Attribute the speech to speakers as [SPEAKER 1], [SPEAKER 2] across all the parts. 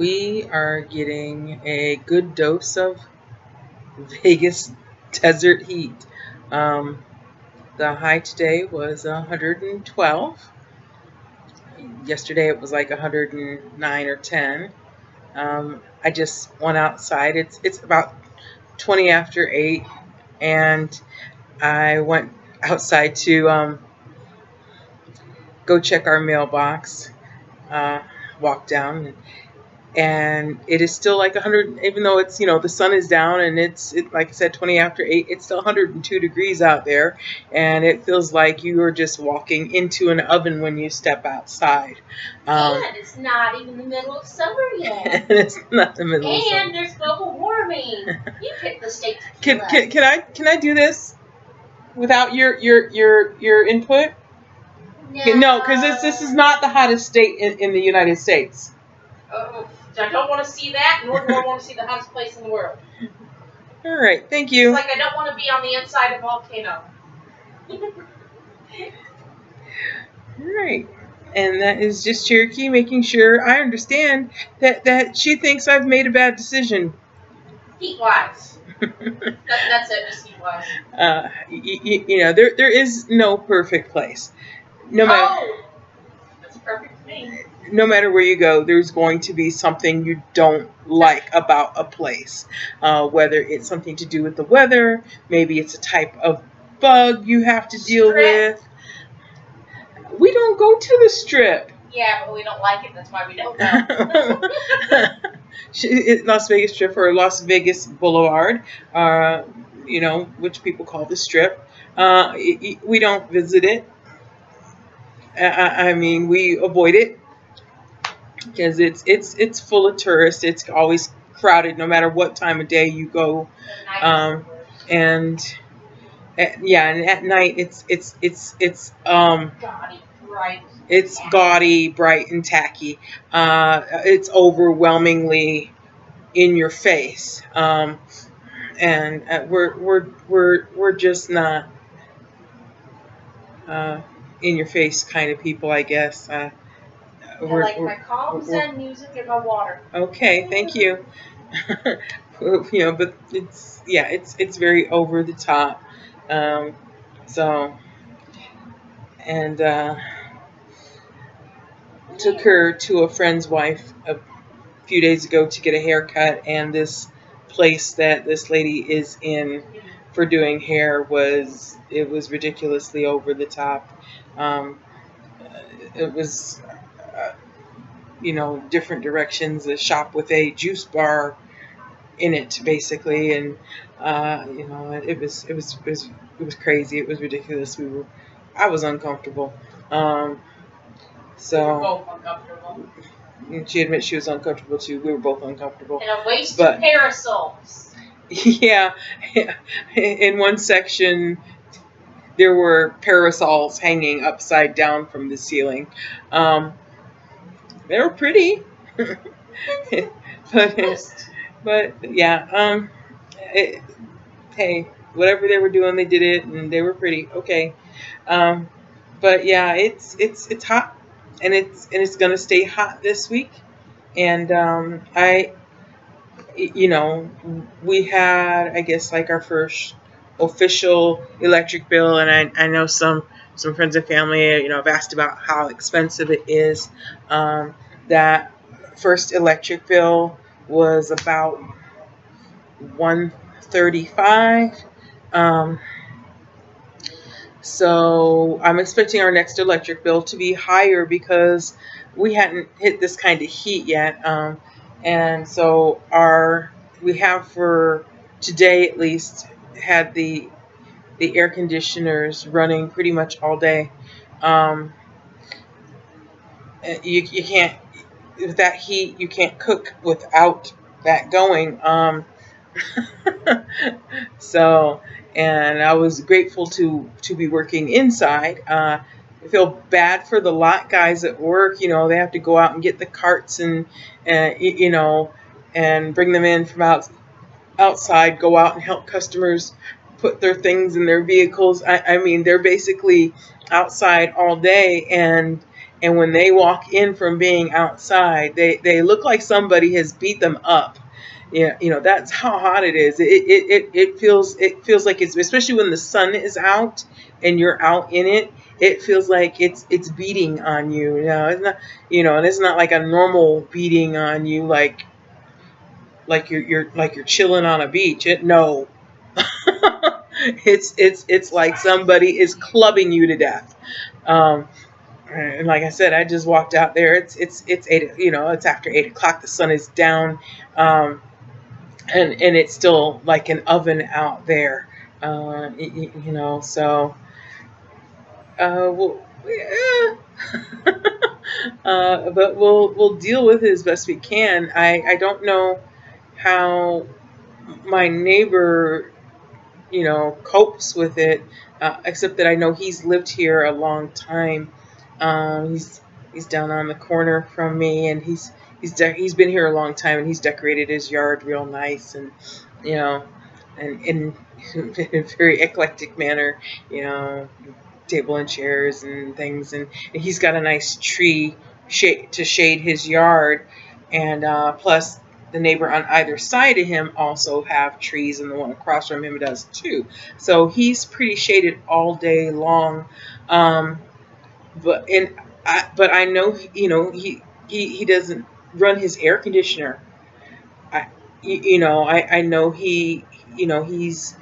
[SPEAKER 1] We are getting a good dose of Vegas desert heat. Um, the high today was 112. Yesterday it was like 109 or 10. I just went outside. It's about 20 after 8, and I went outside to go check our mailbox. Walk down, and it is still like 100, even though it's, the sun is down, and it's like I said, 20 after 8. It's still 102 degrees out there, and it feels like you are just walking into an oven when you step outside.
[SPEAKER 2] And it's not even the middle of summer yet.
[SPEAKER 1] And it's not the middle of summer.
[SPEAKER 2] And there's global warming. You pick the state to
[SPEAKER 1] Can I do this without your input? No, because this is not the hottest state in the United States.
[SPEAKER 2] Oh, I don't want to see that, nor do I want to see the hottest place in the world.
[SPEAKER 1] All right, thank you.
[SPEAKER 2] It's like I don't want to be on the inside of a volcano.
[SPEAKER 1] All right, and that is just Cherokee making sure I understand that she thinks I've made a bad decision.
[SPEAKER 2] Heat-wise. That's it, just heat-wise.
[SPEAKER 1] There is no perfect place.
[SPEAKER 2] That's perfect to me.
[SPEAKER 1] No matter where you go, there's going to be something you don't like about a place. Whether it's something to do with the weather, maybe it's a type of bug you have to deal with. We don't go to the Strip.
[SPEAKER 2] Yeah, but we don't like it. That's why we don't go.
[SPEAKER 1] Las Vegas Strip, or Las Vegas Boulevard, which people call the Strip. We don't visit it. I mean, we avoid it because it's full of tourists. It's always crowded, no matter what time of day you go. And at night it's
[SPEAKER 2] gaudy, bright.
[SPEAKER 1] It's gaudy, bright, and tacky. It's overwhelmingly in your face, and we're just not in your face kind of people, I guess.
[SPEAKER 2] I like my calm Zen music and my water.
[SPEAKER 1] Okay, thank you. But it's very over the top. Took her to a friend's wife a few days ago to get a haircut, and this place that this lady is in for doing hair was ridiculously over the top. It was different directions, a shop with a juice bar in it basically, and it was crazy. It was ridiculous. I was uncomfortable.
[SPEAKER 2] We were both uncomfortable.
[SPEAKER 1] She admits she was uncomfortable too. We were both uncomfortable.
[SPEAKER 2] And a waste of parasols.
[SPEAKER 1] Yeah, in one section there were parasols hanging upside down from the ceiling. They were pretty, but yeah. Hey, whatever they were doing, they did it, and they were pretty. Okay, but yeah, it's hot, and it's gonna stay hot this week, and we had, I guess, like our first official electric bill, and I know some friends and family, have asked about how expensive it is. That first electric bill was about $135. So I'm expecting our next electric bill to be higher because we hadn't hit this kind of heat yet. And so we have, for today at least, had the air conditioners running pretty much all day. You can't, with that heat, you can't cook without that going. So, and I was grateful to be working inside. I feel bad for the lot guys at work. They have to go out and get the carts and bring them in from outside, go out and help customers put their things in their vehicles. I mean, they're basically outside all day, and And when they walk in from being outside, they look like somebody has beat them up. Yeah, that's how hot it is. It feels like it's, especially when the sun is out and you're out in it. It feels like it's beating on you. It's not, and it's not like a normal beating on you, like you're chilling on a beach. No, it's like somebody is clubbing you to death. Um, and like I said, I just walked out there. It's 8. It's after 8 o'clock. The sun is down. And it's still like an oven out there, so well, yeah. But we'll deal with it as best we can. I don't know how my neighbor copes with it, except that I know he's lived here a long time. He's down on the corner from me, and he's been here a long time, and he's decorated his yard real nice, and you know, and in a very eclectic manner, table and chairs and things, and he's got a nice tree to shade his yard, and plus the neighbor on either side of him also have trees, and the one across from him does too. So he's pretty shaded all day long. But I know he doesn't run his air conditioner. I know he's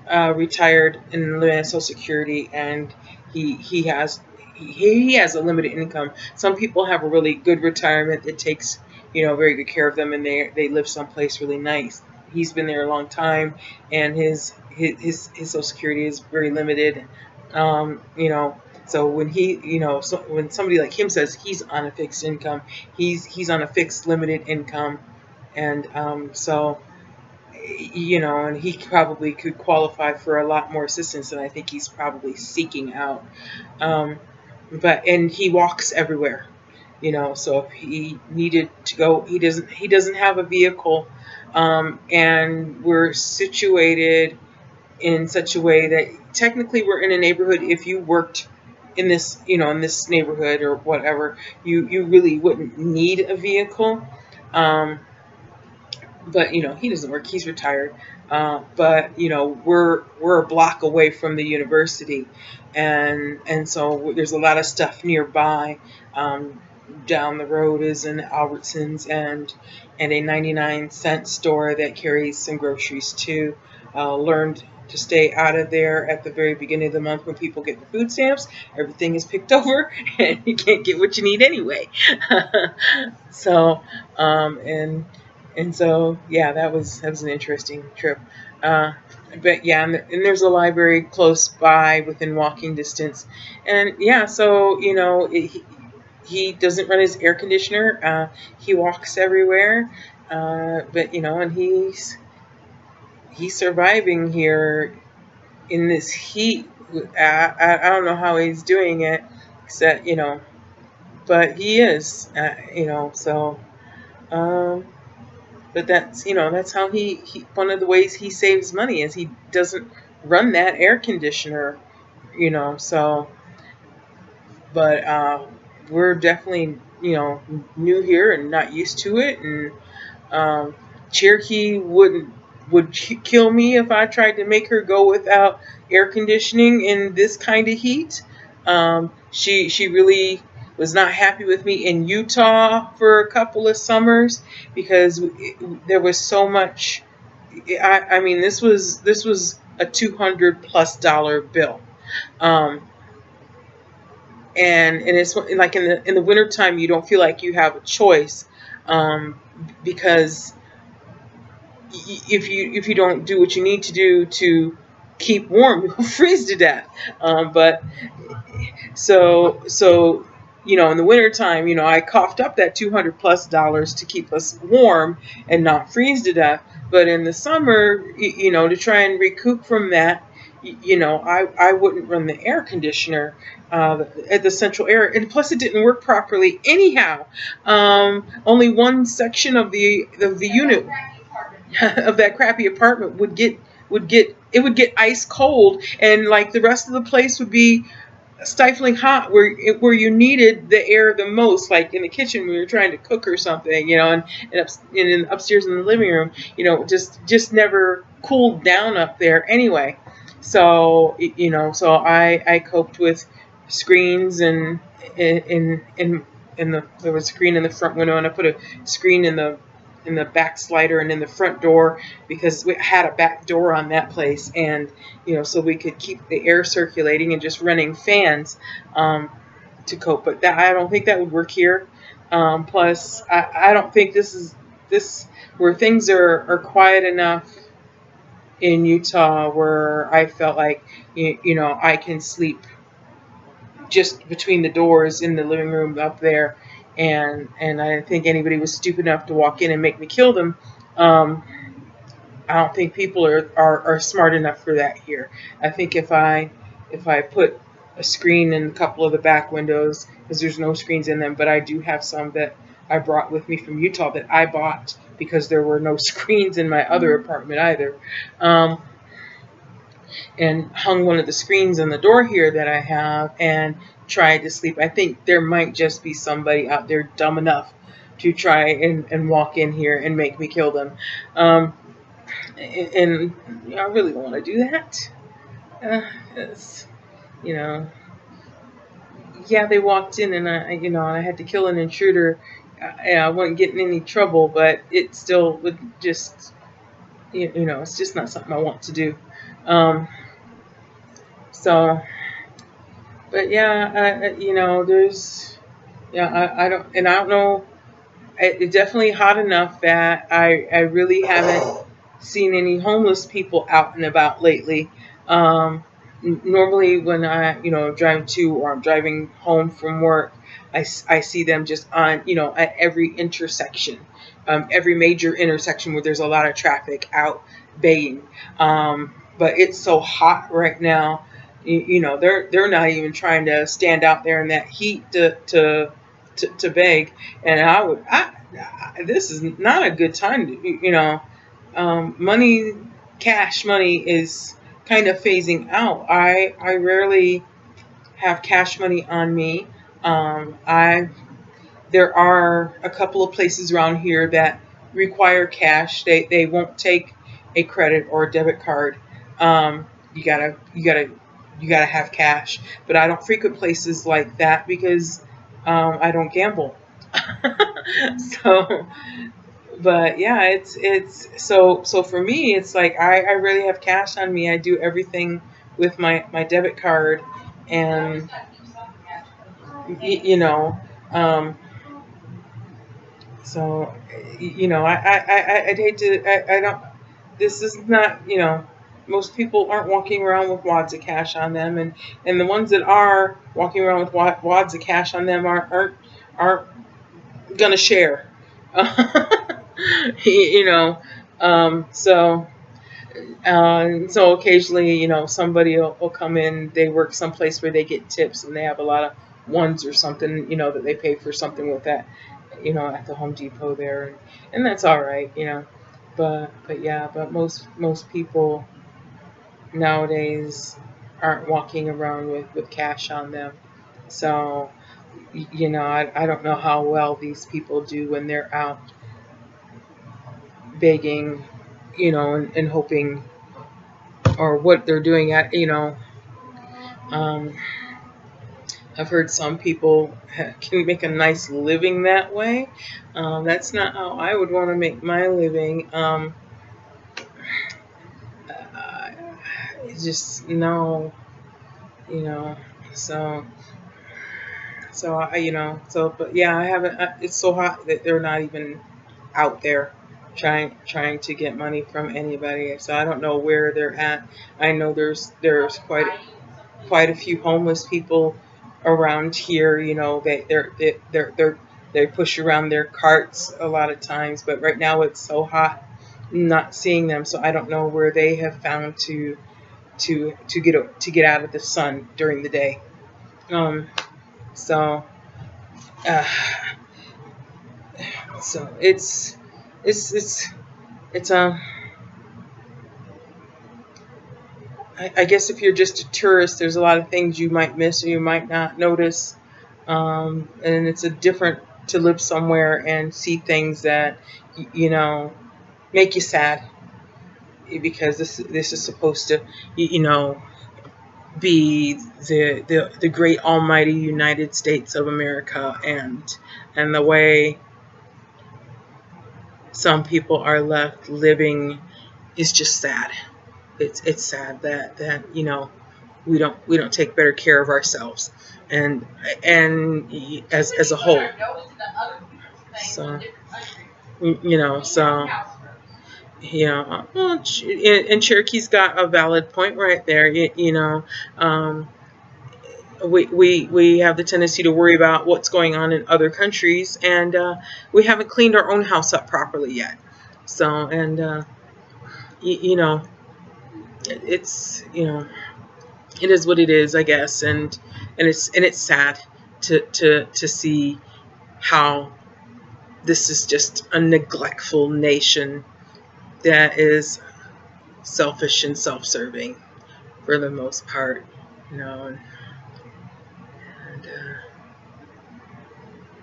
[SPEAKER 1] retired and living on Social Security, and he has a limited income. Some people have a really good retirement that takes very good care of them, and they live someplace really nice. He's been there a long time, and his Social Security is very limited. So when when somebody like him says he's on a fixed income, he's on a fixed limited income, and and he probably could qualify for a lot more assistance than I think he's probably seeking out. And he walks everywhere, so if he needed to go, he doesn't have a vehicle, and we're situated in such a way that technically we're in a neighborhood. If you worked in this, in this neighborhood or whatever, you really wouldn't need a vehicle. But he doesn't work; he's retired. But we're a block away from the university, and so there's a lot of stuff nearby. Down the road is an Albertsons and a 99-cent store that carries some groceries too. Learned to stay out of there at the very beginning of the month when people get the food stamps. Everything is picked over, and you can't get what you need anyway. So, and so, yeah, that was an interesting trip. But yeah, and there's a library close by within walking distance, and yeah, so he doesn't run his air conditioner. He walks everywhere, but and he's surviving here in this heat. I don't know how he's doing it, except but he is, so. But that's how he one of the ways he saves money is he doesn't run that air conditioner, so. But we're definitely new here and not used to it, and Cherokee would kill me if I tried to make her go without air conditioning in this kind of heat. She really was not happy with me in Utah for a couple of summers because there was so much. I mean, this was a $200+ bill. And it's like in the wintertime, you don't feel like you have a choice, because if you don't do what you need to do to keep warm, you'll freeze to death. But so in the wintertime, I coughed up that $200+ to keep us warm and not freeze to death. But in the summer, to try and recoup from that, I wouldn't run the air conditioner at the central air, and plus it didn't work properly anyhow. Only one section of the unit of that crappy apartment would get ice cold, and like the rest of the place would be stifling hot where you needed the air the most, like in the kitchen when you're trying to cook or something, you know, and upstairs in the living room, you know, just never cooled down up there anyway. So you know, so I coped with screens and in the there was a screen in the front window, and I put a screen in the back slider and in the front door, because we had a back door on that place, and you know, so we could keep the air circulating and just running fans to cope. But that, I don't think that would work here. Plus, I don't think this where things are quiet enough in Utah where I felt like you know, I can sleep just between the doors in the living room up there, and I didn't think anybody was stupid enough to walk in and make me kill them. Um, I don't think people are smart enough for that here. I think if I put a screen in a couple of the back windows, because there's no screens in them, but I do have some that I brought with me from Utah that I bought because there were no screens in my other apartment either. Um, and hung one of the screens on the door here that I have and tried to sleep. I think there might just be somebody out there dumb enough to try and walk in here and make me kill them. Um, and you know, I really don't want to do that. It's, you know, yeah, they walked in and you know, I had to kill an intruder. I wasn't getting any trouble, but it still would just, you know, it's just not something I want to do. Um, so, but yeah, you know, there's, yeah, I don't know. It's definitely hot enough that I really haven't seen any homeless people out and about lately. Normally when I, you know, drive to or I'm driving home from work, I see them just on, you know, at every intersection, every major intersection where there's a lot of traffic out begging. But it's so hot right now, you know, they're not even trying to stand out there in that heat to beg. And this is not a good time to, you know, money, cash money is kind of phasing out. I rarely have cash money on me. I There are a couple of places around here that require cash. They won't take a credit or a debit card. You gotta have cash. But I don't frequent places like that because I don't gamble. So, but yeah, so for me, it's like I really have cash on me. I do everything with my debit card, and you know, um, so you know, I'd hate to. I don't. This is not, you know. Most people aren't walking around with wads of cash on them, and the ones that are walking around with wads of cash on them aren't gonna share. You know, so. So occasionally, you know, somebody will come in, they work someplace where they get tips and they have a lot of ones or something, you know, that they pay for something with that, you know, at the Home Depot there. And that's all right, you know. But yeah, but most people nowadays aren't walking around with cash on them. So, you know, I don't know how well these people do when they're out begging, you know, and hoping, or what they're doing at, you know. Um, I've heard some people can make a nice living that way. That's not how I would want to make my living. Uh, just no, you know. So you know, but yeah, I haven't. It's so hot that they're not even out there trying to get money from anybody. So I don't know where they're at. I know there's quite a few homeless people around here. You know, they push around their carts a lot of times, but right now it's so hot, I'm not seeing them. So I don't know where they have found to get out of the sun during the day. Um, so uh, so it's it's I guess if you're just a tourist, there's a lot of things you might miss or you might not notice. And it's a different to live somewhere and see things that, you know, make you sad because this is supposed to, you know, be the great almighty United States of America, and the way some people are left living is just sad. It's sad that you know we don't take better care of ourselves and as a whole. So you know well, and Cherokee's got a valid point right there. You know, we have the tendency to worry about what's going on in other countries, and we haven't cleaned our own house up properly yet. So, and you know, it's it is what it is, I guess, and it's sad to see how this is just a neglectful nation that is selfish and self-serving for the most part, you know,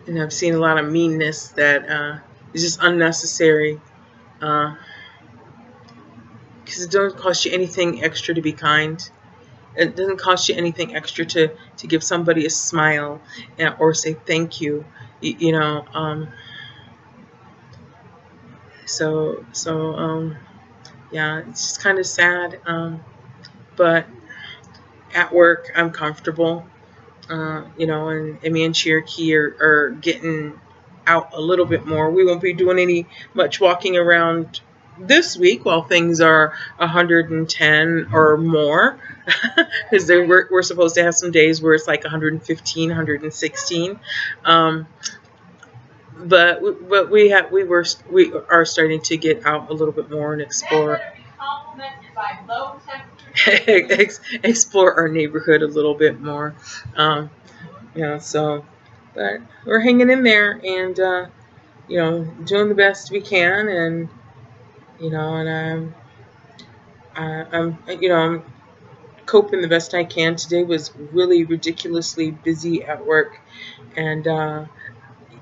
[SPEAKER 1] and I've seen a lot of meanness that is just unnecessary, because it doesn't cost you anything extra to be kind. It doesn't cost you anything extra to give somebody a smile or say thank you, you know. So yeah, it's just kind of sad. But at work, I'm comfortable. You know, and me and Cherokee are getting out a little bit more. We won't be doing any much walking around this week while things are 110 or more, because we're supposed to have some days where it's like 115, 116. But we are starting to get out a little bit more and explore. Explore our neighborhood a little bit more. You know, so, but we're hanging in there and, you know, doing the best we can, and, you know, and I'm coping the best I can. Today was really ridiculously busy at work, and,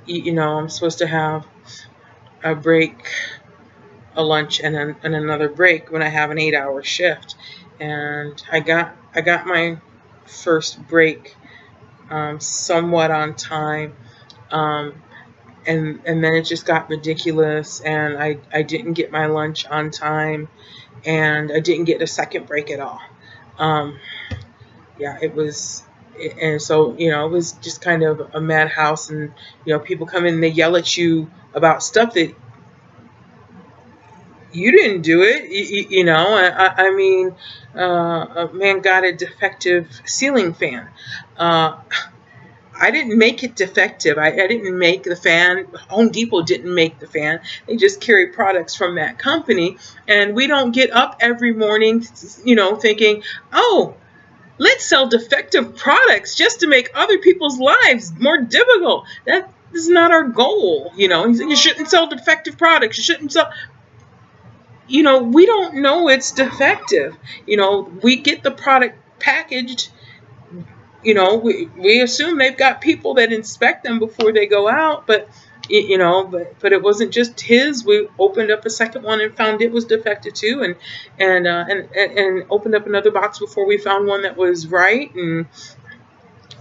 [SPEAKER 1] you know, I'm supposed to have a break, a lunch, and another break when I have an 8-hour shift, and I got my first break somewhat on time, and then it just got ridiculous, and I didn't get my lunch on time, and I didn't get a second break at all. Yeah, it was. And so, you know, it was just kind of a madhouse, and, you know, people come in and they yell at you about stuff that you didn't do it. You know, I mean, a man got a defective ceiling fan. I didn't make it defective. I didn't make the fan. Home Depot didn't make the fan. They just carry products from that company. And we don't get up every morning, you know, thinking, oh, let's sell defective products just to make other people's lives more difficult. That is not our goal. You know, you shouldn't sell defective products. You shouldn't sell. You know, we don't know it's defective. You know, we get the product packaged. You know, we assume they've got people that inspect them before they go out, but, you know, but it wasn't just his. We opened up a second one and found it was defective too, and opened up another box before we found one that was right, and,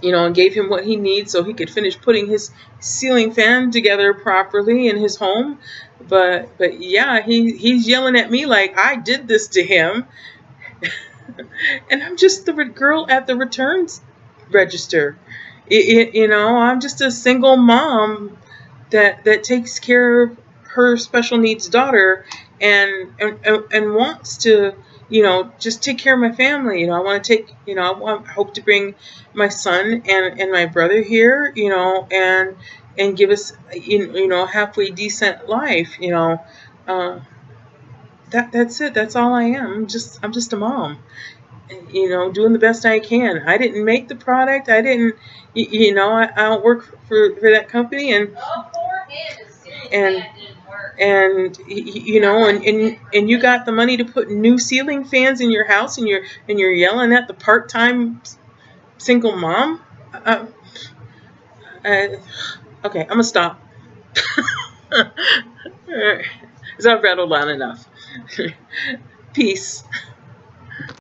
[SPEAKER 1] you know, and gave him what he needs so he could finish putting his ceiling fan together properly in his home. But yeah, he's yelling at me like I did this to him, and I'm just the girl at the returns register. You know, I'm just a single mom that takes care of her special needs daughter, and wants to, you know, just take care of my family. You know, I want to take, you know, I hope to bring my son and my brother here, you know, and give us, you know, a halfway decent life. You know, that's it. That's all I am. I'm just a mom. You know, doing the best I can. I didn't make the product. I didn't, you know, I don't work for that company, and and you know, and you got the money to put new ceiling fans in your house, and you're yelling at the part-time single mom. Uh, okay, I'm gonna stop. Because I've rattled on enough. Peace.